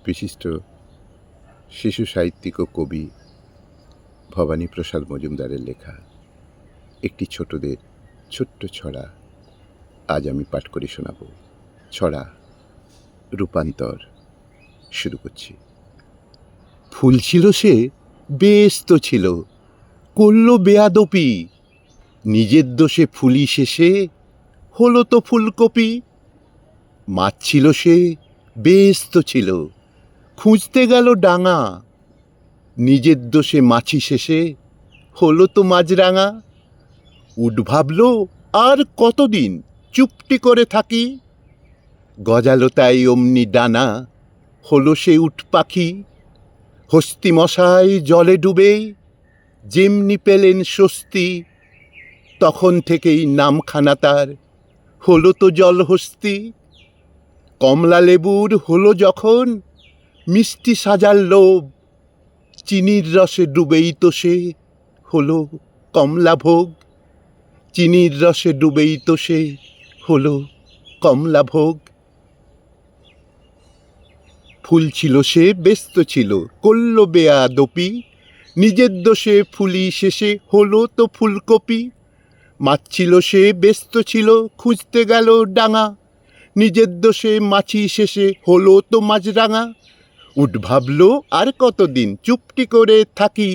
বিশিষ্ট শিশু সাহিত্যিক ও কবি ভবানীপ্রসাদ মজুমদারের লেখা একটি ছোটদের ছোট্ট ছড়া আজ আমি পাঠ করে শোনাব। ছড়া রূপান্তর। শুরু করছি। ফুল ছিল সে, বেশ তো ছিল, করল বেয়াদপি, নিজের দোষে ফুলি শেষে হলো তো ফুলকপি। মাছ ছিল সে, বেশ তো ছিল, খুঁজতে গেল ডাঙা, নিজের দোষে মাছি শেষে হলো তো মাছরাঙা। উঠ ভাবল আর কতদিন চুপটি করে থাকি, গজালো তাই অমনি ডানা, হলো সে উঠ পাখি। হস্তি মশাই জলে ডুবে যেমনি পেলেন স্বস্তি, তখন থেকেই নামখানা তার হলো তো জলহস্তি। কমলা লেবুর হলো যখন মিষ্টি সাজার লোভ, চিনির রসে ডুবেই তো সে হলো কমলা ভোগ। চিনির রসে ডুবেই তো সে হলো কমলা ভোগ। ফুল ছিল সে, ব্যস্ত ছিল, করল বেয়াদপি, নিজের দোষে ফুলি শেষে হলো তো ফুলকপি। মাছ ছিল সে, ব্যস্ত ছিল, খুঁজতে গেল ডাঙা, নিজের দোষে মাছি শেষে হলো তো মাছরাঙা। উঠ ভাবল আর কতদিন চুপটি করে থাকি,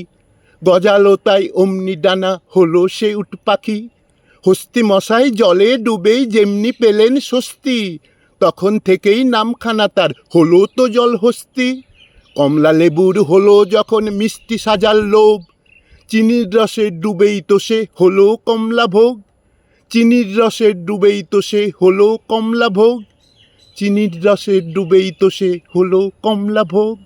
গজালো তাই অমনি ডানা, হলো সে উঠ পাখি। হস্তি মশাই জলে ডুবেই যেমনি পেলেন স্বস্তি, তখন থেকেই নামখানা তার হলো তো জলহস্তি। কমলা লেবুর হলো যখন মিষ্টি সাজার লোভ, চিনির রসে ডুবেই তো সে হলো কমলা ভোগ। চিনির রসে ডুবেই তো সে হলো কমলা ভোগ। চিনির রসে ডুবেই তো সে হলো কমলা ভোগ।